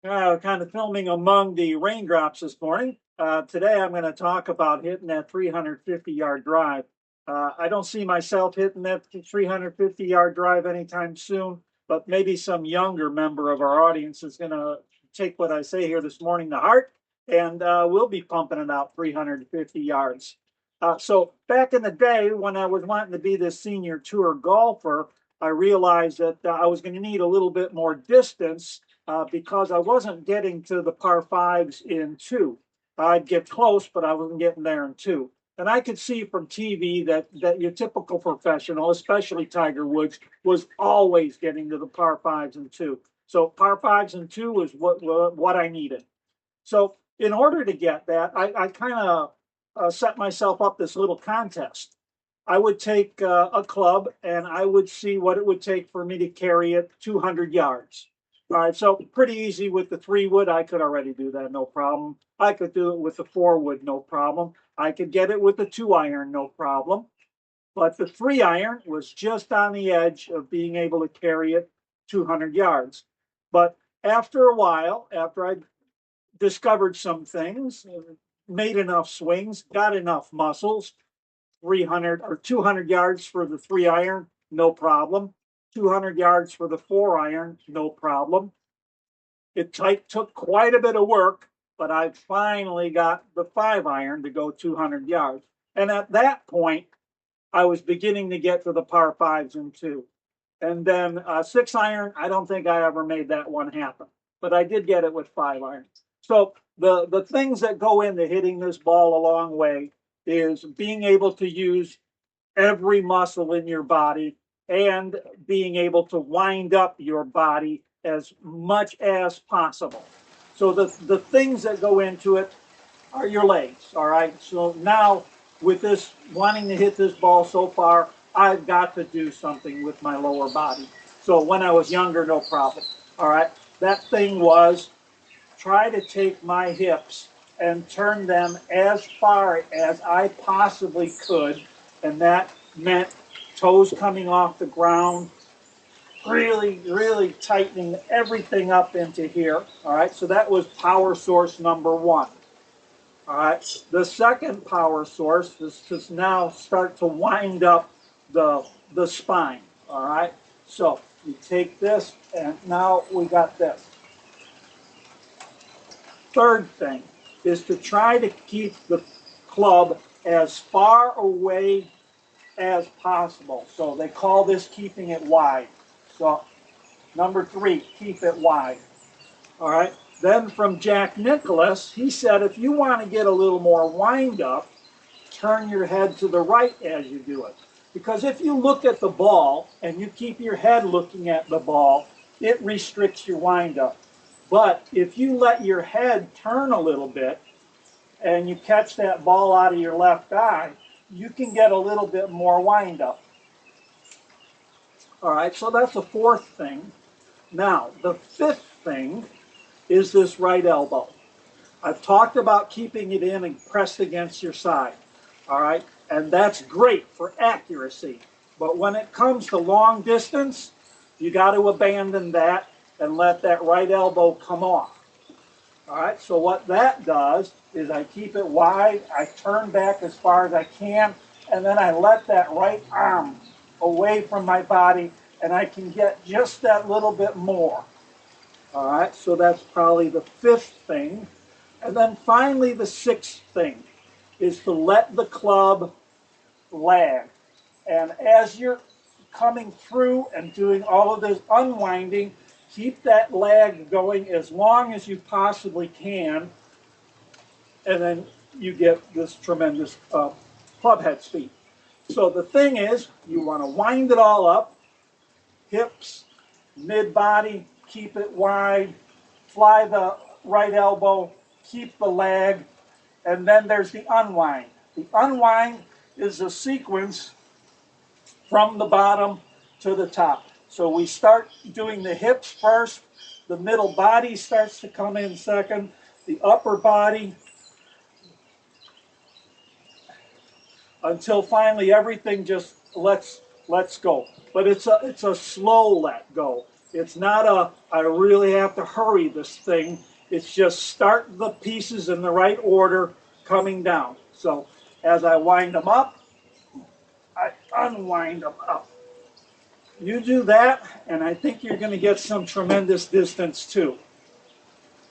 Kind of filming among the raindrops this morning. Today I'm going to talk about hitting that 350-yard drive. I don't see myself hitting that 350-yard drive anytime soon, but maybe some younger member of our audience is going to take what I say here this morning to heart, and we'll be pumping it out 350 yards. So back in the day when I was wanting to be this senior tour golfer, I realized that I was going to need a little bit more distance because I wasn't getting to the par fives in two. I'd get close, but I wasn't getting there in two. And I could see from TV that your typical professional, especially Tiger Woods, was always getting to the par fives and two. So par fives and two was what I needed. So in order to get that, I kind of set myself up this little contest. I would take a club and I would see what it would take for me to carry it 200 yards. All right, so pretty easy with the 3-wood. I could already do that, no problem. I could do it with the 4-wood, no problem. I could get it with the 2-iron, no problem. But the 3-iron was just on the edge of being able to carry it 200 yards. But after a while, after I discovered some things, made enough swings, got enough muscles, 300 or 200 yards for the 3-iron, no problem. 200 yards for the 4-iron, no problem. It took quite a bit of work, but I finally got the 5-iron to go 200 yards. And at that point, I was beginning to get to the par fives in two. And then 6-iron, I don't think I ever made that one happen, but I did get it with 5-iron. So the things that go into hitting this ball a long way is being able to use every muscle in your body and being able to wind up your body as much as possible. So the things that go into it are your legs, all right? So now with this, wanting to hit this ball so far, I've got to do something with my lower body. So when I was younger, no problem, all right? That thing was try to take my hips and turn them as far as I possibly could, and that meant toes coming off the ground, really tightening everything up into here. All right, so that was power source number one. All right, the second power source is to now start to wind up the spine. All right, so you take this, and now we got this. Third thing is to try to keep the club as far away as possible. So they call this keeping it wide. So number 3, keep it wide. All right. Then from Jack Nicklaus, he said if you want to get a little more wind up, turn your head to the right as you do it. Because if you look at the ball and you keep your head looking at the ball, it restricts your wind up. But if you let your head turn a little bit and you catch that ball out of your left eye, you can get a little bit more wind up. All right, so that's the fourth thing. Now, the fifth thing is this right elbow. I've talked about keeping it in and pressed against your side. All right, and that's great for accuracy. But when it comes to long distance, you got to abandon that and let that right elbow come off. All right, so what that does is I keep it wide, I turn back as far as I can, and then I let that right arm away from my body, and I can get just that little bit more. All right, so that's probably the fifth thing. And then finally, the sixth thing is to let the club lag. And as you're coming through and doing all of this unwinding, keep that lag going as long as you possibly can, and then you get this tremendous club head speed. So the thing is, you want to wind it all up, hips, mid-body, keep it wide, fly the right elbow, keep the lag, and then there's the unwind. The unwind is a sequence from the bottom to the top. So we start doing the hips first, the middle body starts to come in second, the upper body, until finally everything just lets go. But it's a slow let go. It's not a, I really have to hurry this thing. It's just start the pieces in the right order coming down. So as I wind them up, I unwind them up. You do that, and I think you're going to get some tremendous distance too.